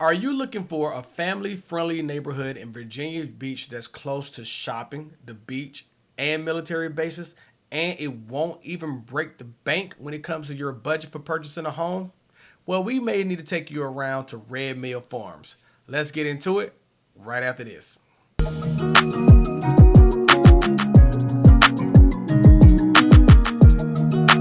Are you looking for a family-friendly neighborhood in Virginia Beach that's close to shopping, the beach, and military bases, and it won't even break the bank when it comes to your budget for purchasing a home? Well, we may need to take you around to Red Mill Farms. Let's get into it right after this.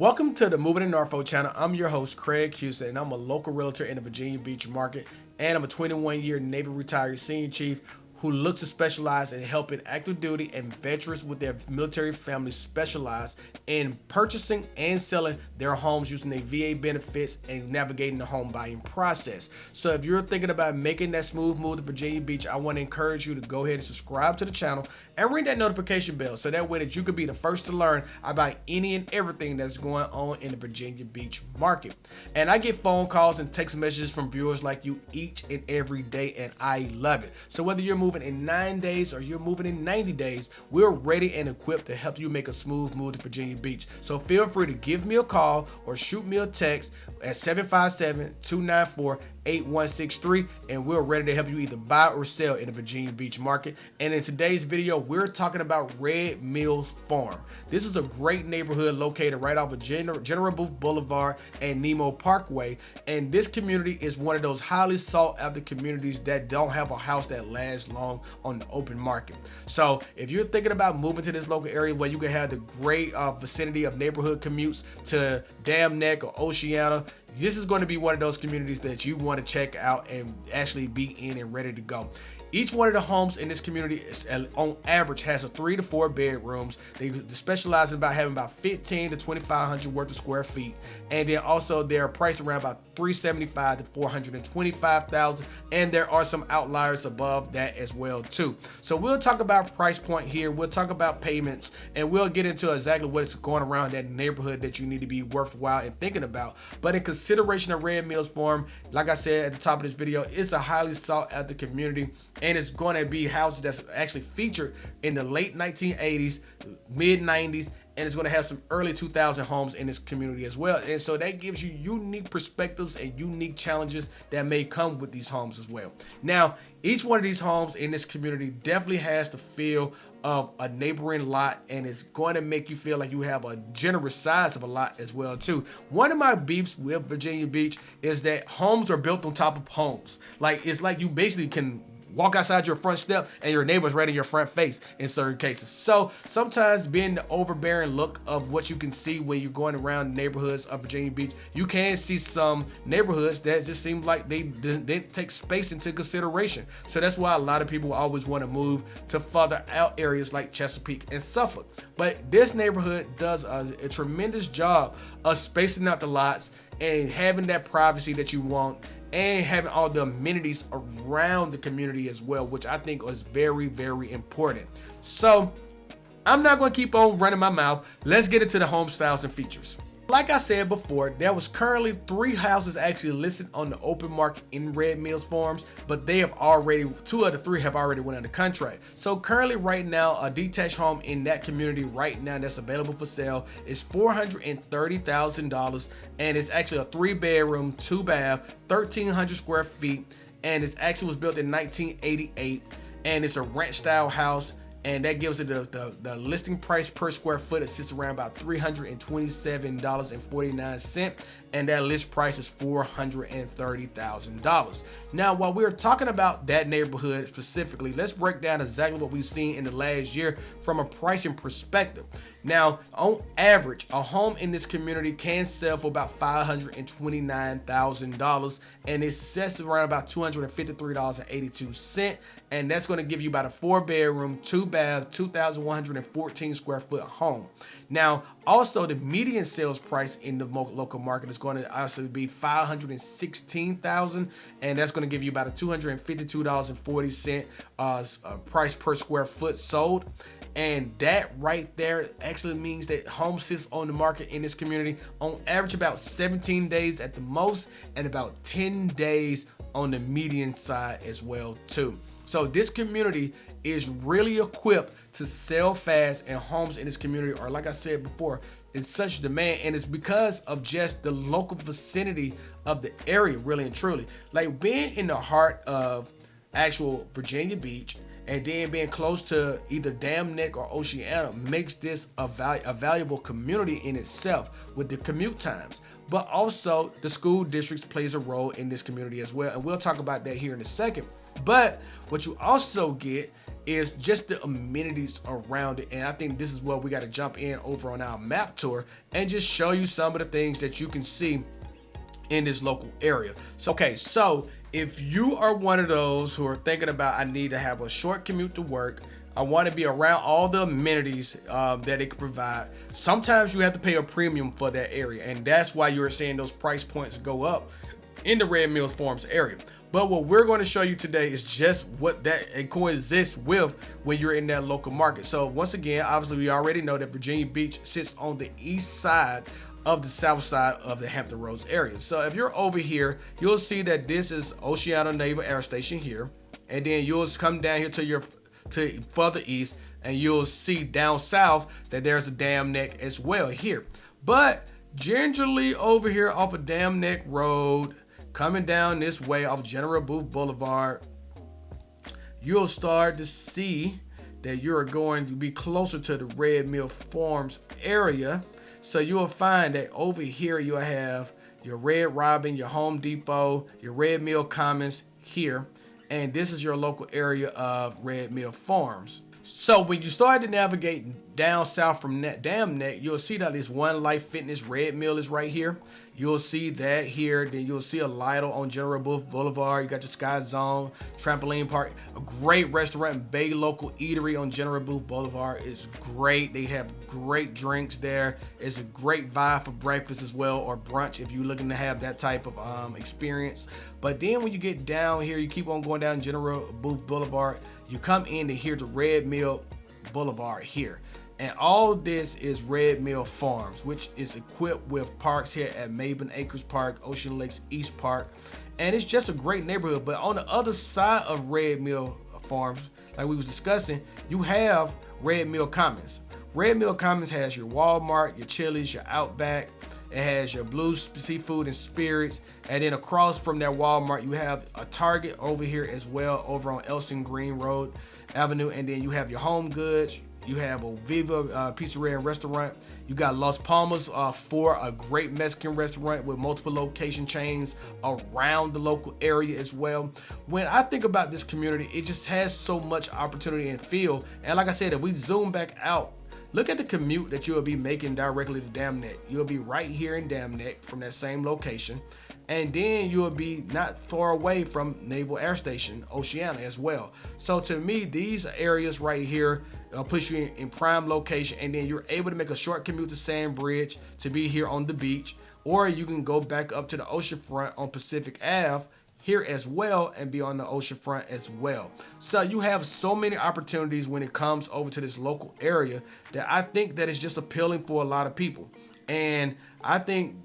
Welcome to the Moving in Norfolk channel. I'm your host, Craig Houston, and I'm a local realtor in the Virginia Beach market, and I'm a 21-year Navy retired senior chief who looks to specialize in helping active duty and veterans with their military families specialize in purchasing and selling their homes using their VA benefits and navigating the home buying process. So if you're thinking about making that smooth move to Virginia Beach, I want to encourage you to go ahead and subscribe to the channel and ring that notification bell so that way that you can be the first to learn about any and everything that's going on in the Virginia Beach market. And I get phone calls and text messages from viewers like you each and every day, and I love it. So whether you're moving in 9 days or you're moving in 90 days, we're ready and equipped to help you make a smooth move to Virginia Beach. So feel free to give me a call or shoot me a text at 757-294-8163, and we're ready to help you either buy or sell in the Virginia Beach market. And in today's video, we're talking about Red Mill Farm. This is a great neighborhood located right off of General Booth Boulevard and Nemo Parkway. And this community is one of those highly sought after communities that don't have a house that lasts long on the open market. So if you're thinking about moving to this local area where you can have the great vicinity of neighborhood commutes to Dam Neck or Oceana, this is going to be one of those communities that you want to check out and actually be in and ready to go. Each one of the homes in this community is, on average, has a 3 to 4 bedrooms. They specialize in about having about 15 to 2,500 worth of square feet, and then also they're priced around about 375 to 425,000, and there are some outliers above that as well too. So we'll talk about price point here. We'll talk about payments, and we'll get into exactly what's going around that neighborhood that you need to be worthwhile and thinking about. But in consideration of Red Mills Farm, like I said at the top of this video, it's a highly sought after community. And it's going to be houses that's actually featured in the late 1980s, mid 90s, and it's going to have some early 2000 homes in this community as well. And so that gives you unique perspectives and unique challenges that may come with these homes as well. Now, each one of these homes in this community definitely has the feel of a neighboring lot, and it's going to make you feel like you have a generous size of a lot as well too. One of my beefs with Virginia Beach is that homes are built on top of homes. Like, it's like you basically can walk outside your front step and your neighbor's right in your front face in certain cases. So sometimes being the overbearing look of what you can see when you're going around neighborhoods of Virginia Beach, you can see some neighborhoods that just seem like they didn't take space into consideration. So that's why a lot of people always want to move to further out areas like Chesapeake and Suffolk. But this neighborhood does a tremendous job of spacing out the lots and having that privacy that you want, and having all the amenities around the community as well, which I think is very, very important. So I'm not going to keep on running my mouth. Let's get into the home styles and features. Like I said before, there was currently 3 houses actually listed on the open market in Red Mills Farms, but they have already, 2 of the 3 have already went under contract. So currently right now, a detached home in that community right now that's available for sale is $430,000, and it's actually a 3-bedroom, 2-bath, 1,300 square feet, and it actually was built in 1988, and it's a ranch style house. And that gives it the listing price per square foot. It sits around about $327.49, and that list price is $430,000. Now, while we're talking about that neighborhood specifically, let's break down exactly what we've seen in the last year from a pricing perspective. Now, on average, a home in this community can sell for about $529,000, and it sets around about $253.82, and that's going to give you about a 4-bedroom, 2-bath, 2,114 square foot home. Now, also the median sales price in the local market is going to also be $516,000, and that's going to give you about a $252.40 price per square foot sold. And that right there actually means that home sits on the market in this community on average about 17 days at the most, and about 10 days on the median side as well too. So this community is really equipped to sell fast, and homes in this community are, like I said before, in such demand, and it's because of just the local vicinity of the area, really and truly. Like being in the heart of actual Virginia Beach and then being close to either Dam Neck or Oceana makes this a valuable community in itself with the commute times. But also the school districts plays a role in this community as well, and we'll talk about that here in a second. But what you also get is just the amenities around it, and I think this is what we got to jump in over on our map tour and just show you some of the things that you can see in this local area. So okay, so if you are one of those who are thinking about, I need to have a short commute to work, I want to be around all the amenities that it can provide, sometimes you have to pay a premium for that area, and that's why you're seeing those price points go up in the Red Mills Farms area. But what we're going to show you today is just what that it coexists with when you're in that local market. So once again, obviously we already know that Virginia Beach sits on the east side of the south side of the Hampton Roads area. So if you're over here, you'll see that this is Oceana Naval Air Station here, and then you'll come down here to further east, and you'll see down south that there's a Dam Neck as well here. But gingerly over here off of Dam Neck Road, coming down this way off General Booth Boulevard, you'll start to see that you're going to be closer to the Red Mill Farms area. So you'll find that over here you'll have your Red Robin, your Home Depot, your Red Mill Commons here, and this is your local area of Red Mill Farms. So when you start to navigate down south from that Dam Neck, you'll see that this One Life Fitness Red Mill is right here. You'll see that here. Then you'll see a Lidl on General Booth Boulevard. You got your Sky Zone, Trampoline Park, a great restaurant, Bay Local Eatery on General Booth Boulevard. It's great. They have great drinks there. It's a great vibe for breakfast as well, or brunch if you're looking to have that type of experience. But then when you get down here, you keep on going down General Booth Boulevard, you come in to here to Red Mill Boulevard here. And all this is Red Mill Farms, which is equipped with parks here at Maven Acres Park, Ocean Lakes East Park. And it's just a great neighborhood. But on the other side of Red Mill Farms, like we was discussing, you have Red Mill Commons. Red Mill Commons has your Walmart, your Chili's, your Outback. It has your Blue Seafood and Spirits. And then across from that Walmart, you have a Target over here as well, over on Elson Green Road Avenue. And then you have your Home Goods. You have a Viva Pizzeria and Restaurant. You got Las Palmas for a great Mexican restaurant with multiple location chains around the local area as well. When I think about this community, it just has so much opportunity and feel. And like I said, if we zoom back out, look at the commute that you'll be making directly to Dam Neck. You'll be right here in Dam Neck from that same location. And then you'll be not far away from Naval Air Station, Oceana as well. So to me, these areas right here push you in prime location, and then you're able to make a short commute to Sand Bridge to be here on the beach, or you can go back up to the ocean front on Pacific Ave here as well and be on the ocean front as well. So you have so many opportunities when it comes over to this local area that I think that is just appealing for a lot of people. And I think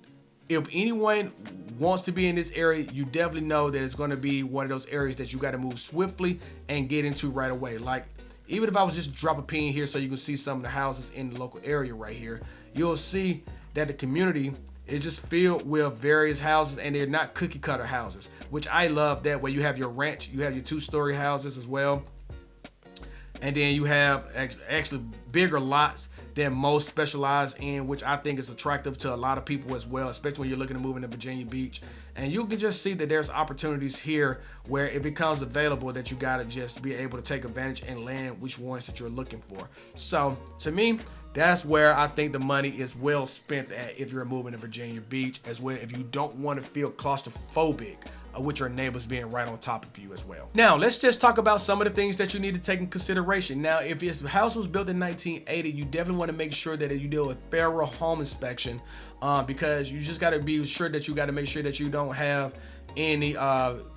if anyone wants to be in this area, you definitely know that it's going to be one of those areas that you got to move swiftly and get into right away. Like, even if I was just to drop a pin here so you can see some of the houses in the local area right here, you'll see that the community is just filled with various houses, and they're not cookie cutter houses, which I love that way. You have your ranch, you have your 2-story houses as well. And then you have actually bigger lots than most specialize in, which I think is attractive to a lot of people as well, especially when you're looking to move into Virginia Beach. And you can just see that there's opportunities here where it becomes available that you got to just be able to take advantage and land which ones that you're looking for. So to me, that's where I think the money is well spent at if you're moving to Virginia Beach, as well if you don't want to feel claustrophobic with your neighbors being right on top of you as well. Now, let's just talk about some of the things that you need to take in consideration. Now, if your house was built in 1980, you definitely want to make sure that you do a thorough home inspection because you just got to be sure that you got to make sure that you don't have any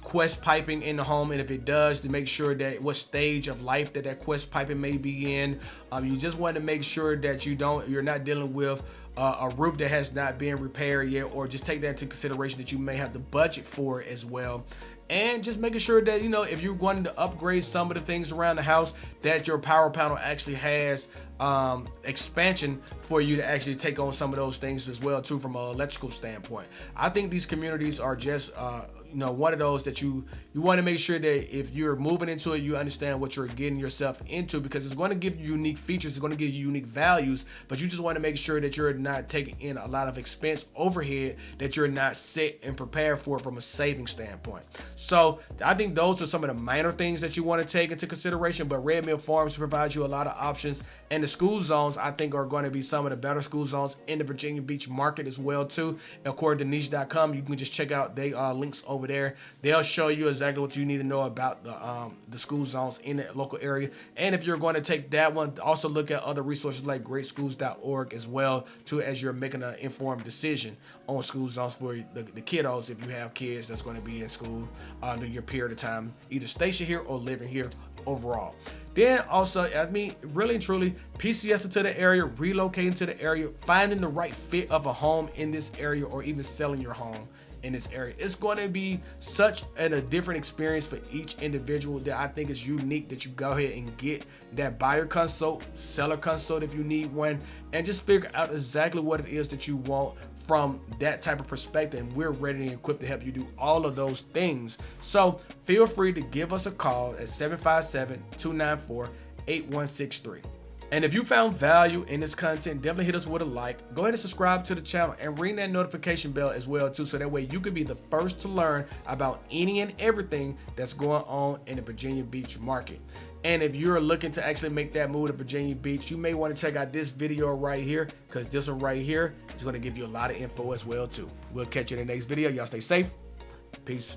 quest piping in the home, and if it does, to make sure that what stage of life that quest piping may be in. You just want to make sure that you're not dealing with a roof that has not been repaired yet, or just take that into consideration that you may have the budget for it as well. and just making sure that, you know, if you're wanting to upgrade some of the things around the house, that your power panel actually has expansion for you to actually take on some of those things as well too, from an electrical standpoint. I think these communities are just you know, one of those that you want to make sure that if you're moving into it, you understand what you're getting yourself into, because it's going to give you unique features, it's going to give you unique values, but you just want to make sure that you're not taking in a lot of expense overhead that you're not set and prepared for from a saving standpoint. So I think those are some of the minor things that you want to take into consideration, but Red Mill Farms provides you a lot of options, and the school zones I think are going to be some of the better school zones in the Virginia Beach market as well too. According to niche.com, you can just check out they links over there. They'll show you exactly what you need to know about the school zones in the local area. And if you're going to take that one, also look at other resources like greatschools.org as well too, as you're making an informed decision on school zones for the kiddos, if you have kids that's going to be in school during your period of time, either stationed here or living here overall. Then also, I mean, really and truly, PCS to the area, relocating to the area, finding the right fit of a home in this area, or even selling your home in this area. It's going to be such a different experience for each individual that I think is unique, that you go ahead and get that buyer consult, seller consult if you need one, and just figure out exactly what it is that you want from that type of perspective. And we're ready and equipped to help you do all of those things. So feel free to give us a call at 757-294-8163. And if you found value in this content, definitely hit us with a like. Go ahead and subscribe to the channel and ring that notification bell as well too, so that way you can be the first to learn about any and everything that's going on in the Virginia Beach market. And if you're looking to actually make that move to Virginia Beach, you may want to check out this video right here, because this one right here is going to give you a lot of info as well too. We'll catch you in the next video. Y'all stay safe. Peace.